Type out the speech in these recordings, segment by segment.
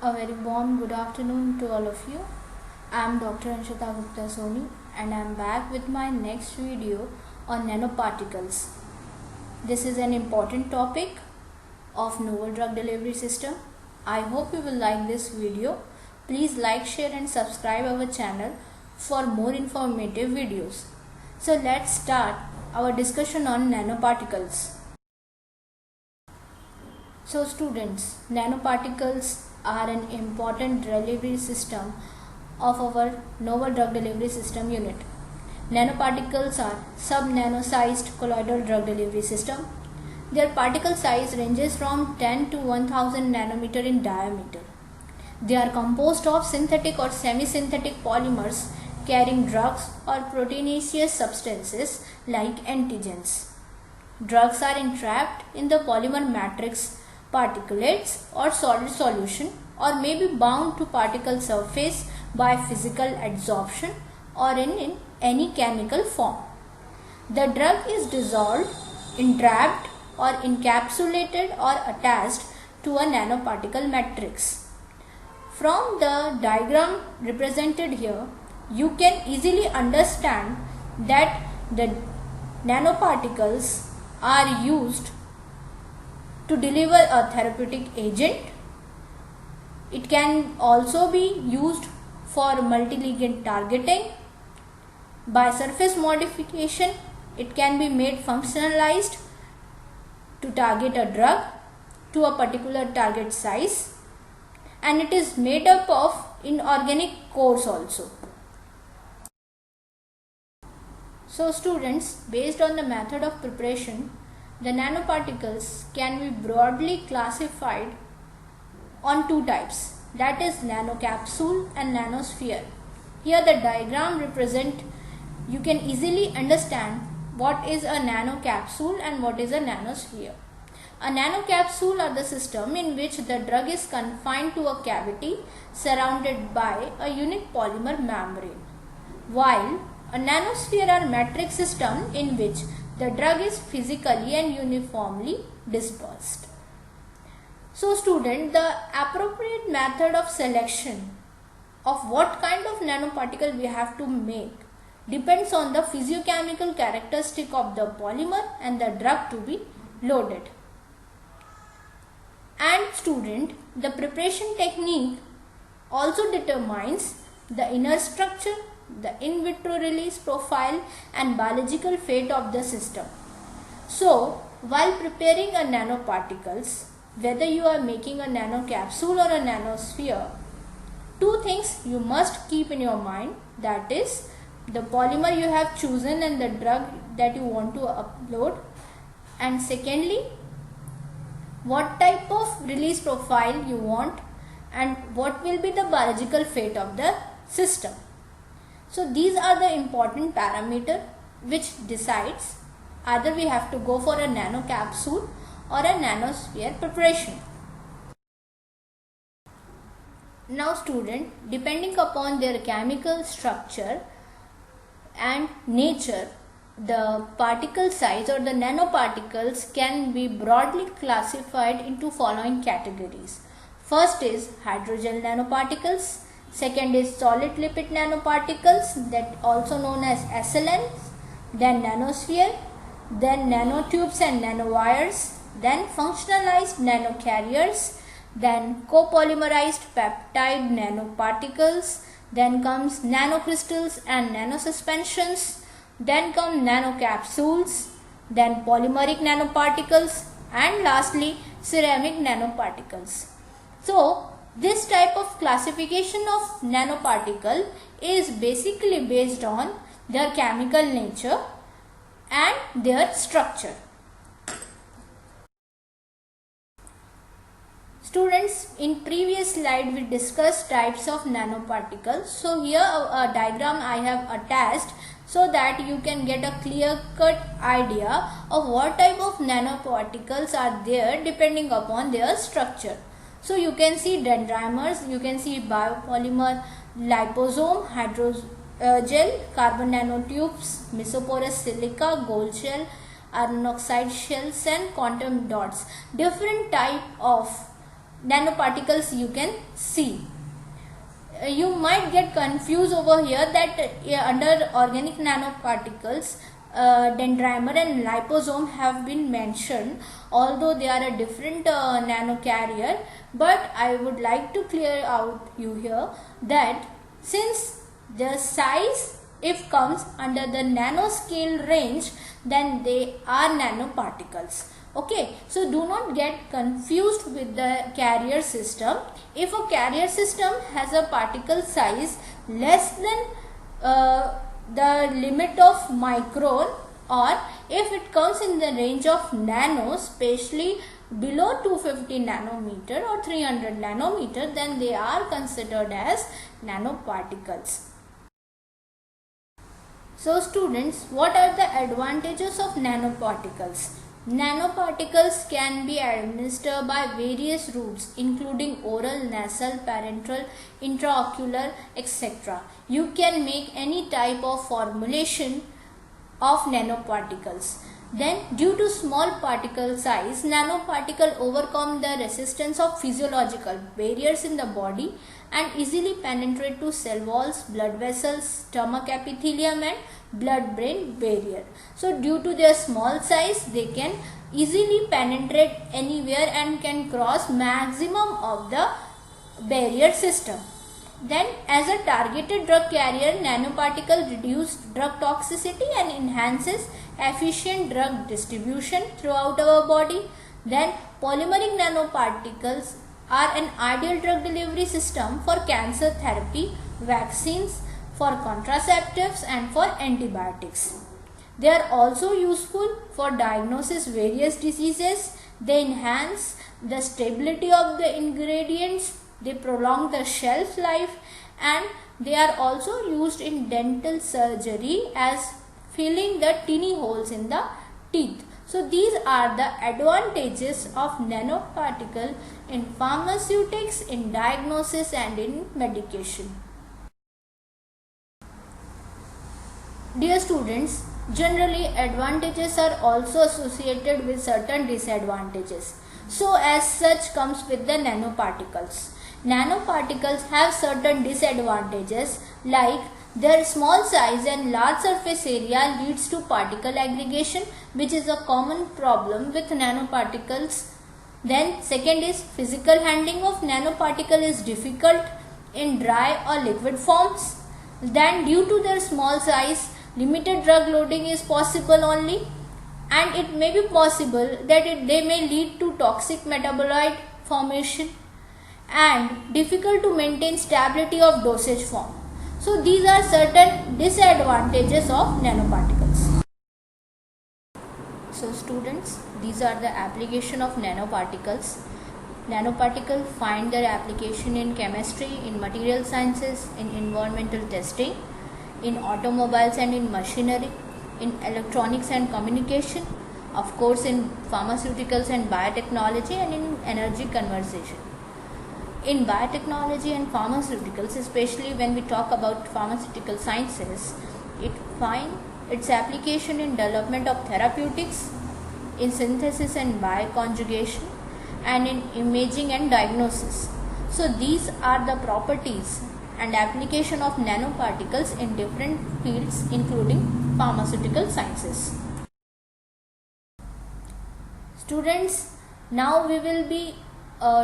A very warm good afternoon to all of you. I am Dr. Anshita Gupta Soni and I am back with my next video on nanoparticles. This is an important topic of novel drug delivery system. I hope you will like this video. Please like, share and subscribe our channel for more informative videos. So let's start our discussion on nanoparticles. So students, nanoparticles are an important delivery system of our novel drug delivery system unit. Nanoparticles are sub-nano-sized colloidal drug delivery system. Their particle size ranges from 10 to 1000 nanometer in diameter. They are composed of synthetic or semi-synthetic polymers carrying drugs or proteinaceous substances like antigens. Drugs are entrapped in the polymer matrix particulates or solid solution or may be bound to particle surface by physical adsorption or in any chemical form. The drug is dissolved, entrapped or encapsulated or attached to a nanoparticle matrix. From the diagram represented here, you can easily understand that the nanoparticles are used to deliver a therapeutic agent. It can also be used for multi-ligand targeting. By surface modification, it can be made functionalized to target a drug to a particular target size, and it is made up of inorganic cores also. So students, based on the method of preparation, the nanoparticles can be broadly classified on two types, that is nanocapsule and nanosphere. Here the diagram represent, you can easily understand what is a nanocapsule and what is a nanosphere. A nanocapsule are the system in which the drug is confined to a cavity surrounded by a unique polymer membrane, while a nanosphere are matrix system in which the drug is physically and uniformly dispersed. So student, the appropriate method of selection of what kind of nanoparticle we have to make depends on the physiochemical characteristic of the polymer and the drug to be loaded. And student, the preparation technique also determines the inner structure, the in vitro release profile and biological fate of the system. So, while preparing a nanoparticles, whether you are making a nanocapsule or a nanosphere, two things you must keep in your mind, that is the polymer you have chosen and the drug that you want to upload, and secondly what type of release profile you want and what will be the biological fate of the system. So these are the important parameters which decides either we have to go for a nanocapsule or a nanosphere preparation. Now student, depending upon their chemical structure and nature, the particle size or the nanoparticles can be broadly classified into following categories. First is hydrogel nanoparticles. Second is solid lipid nanoparticles, that also known as SLNs, then nanosphere, then nanotubes and nanowires, then functionalized nanocarriers, then copolymerized peptide nanoparticles, then comes nanocrystals and nanosuspensions, then come nanocapsules, then polymeric nanoparticles, and lastly ceramic nanoparticles. So this type of classification of nanoparticle is basically based on their chemical nature and their structure. Students, in previous slide we discussed types of nanoparticles. So here a diagram I have attached so that you can get a clear-cut idea of what type of nanoparticles are there depending upon their structure. So you can see dendrimers, you can see biopolymer, liposome, hydrogel, carbon nanotubes, mesoporous silica, gold shell, iron oxide shells and quantum dots. Different type of nanoparticles you can see. You might get confused over here that under organic nanoparticles, dendrimer and liposome have been mentioned, although they are a different nanocarrier. But I would like to clear out you here that since the size, if comes under the nanoscale range, then they are nanoparticles. Okay, so do not get confused with the carrier system. If a carrier system has a particle size less than the limit of micron, or if it comes in the range of nano, especially below 250 nanometer or 300 nanometer, then they are considered as nanoparticles. So students, what are the advantages of nanoparticles? Nanoparticles can be administered by various routes including oral, nasal, parenteral, intraocular, etc. You can make any type of formulation of nanoparticles. Then due to small particle size, nanoparticle overcome the resistance of physiological barriers in the body and easily penetrate to cell walls, blood vessels, stomach epithelium and blood-brain barrier. So due to their small size, they can easily penetrate anywhere and can cross maximum of the barrier system. Then as a targeted drug carrier, nanoparticle reduce drug toxicity and enhances efficient drug distribution throughout our body. Then polymeric nanoparticles are an ideal drug delivery system for cancer therapy, vaccines, for contraceptives and for antibiotics. They are also useful for diagnosis various diseases. They enhance the stability of the ingredients. They prolong the shelf life, and they are also used in dental surgery as filling the teeny holes in the teeth. So these are the advantages of nanoparticle in pharmaceutics, in diagnosis and in medication. Dear students, generally advantages are also associated with certain disadvantages. So as such comes with the nanoparticles. Nanoparticles have certain disadvantages like their small size and large surface area leads to particle aggregation, which is a common problem with nanoparticles. Then second is physical handling of nanoparticle is difficult in dry or liquid forms. Then due to their small size, limited drug loading is possible only, and it may be possible that they may lead to toxic metabolite formation and difficult to maintain stability of dosage form. So these are certain disadvantages of nanoparticles. So students, these are the application of nanoparticles. Nanoparticles find their application in chemistry, in material sciences, in environmental testing, in automobiles and in machinery, in electronics and communication, of course in pharmaceuticals and biotechnology, and in energy conservation. In biotechnology and pharmaceuticals, especially when we talk about pharmaceutical sciences, it finds its application in development of therapeutics, in synthesis and bioconjugation, and in imaging and diagnosis. So these are the properties and application of nanoparticles in different fields including pharmaceutical sciences. Students, now we will be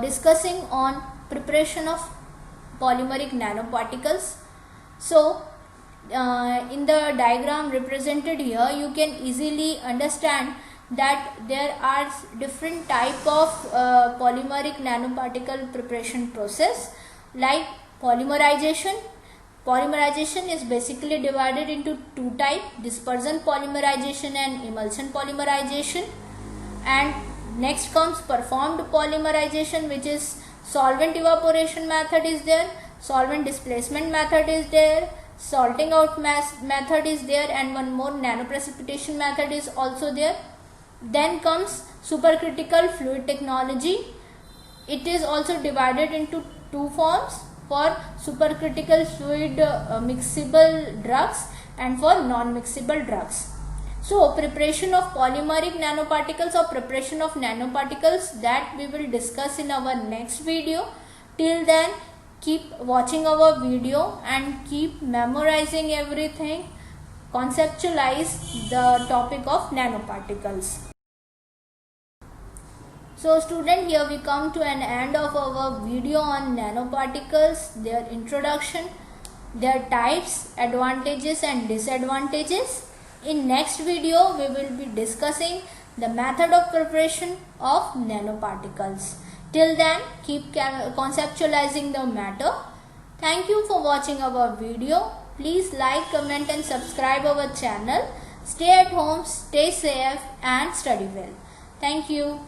discussing on preparation of polymeric nanoparticles. So in the diagram represented here, you can easily understand that there are different type of polymeric nanoparticle preparation process like polymerization. Polymerization is basically divided into two types: dispersion polymerization and emulsion polymerization. And next comes performed polymerization, which is solvent evaporation method is there, solvent displacement method is there, salting out method is there, and one more nanoprecipitation method is also there. Then comes supercritical fluid technology. It is also divided into two forms: for supercritical fluid mixable drugs and for non-mixable drugs. So preparation of polymeric nanoparticles or preparation of nanoparticles, that we will discuss in our next video. Till then, keep watching our video and keep memorizing everything. Conceptualize the topic of nanoparticles. So student, here we come to an end of our video on nanoparticles, their introduction, their types, advantages and disadvantages. In next video, we will be discussing the method of preparation of nanoparticles. Till then, keep conceptualizing the matter. Thank you for watching our video. Please like, comment and subscribe our channel. Stay at home, stay safe and study well. Thank you.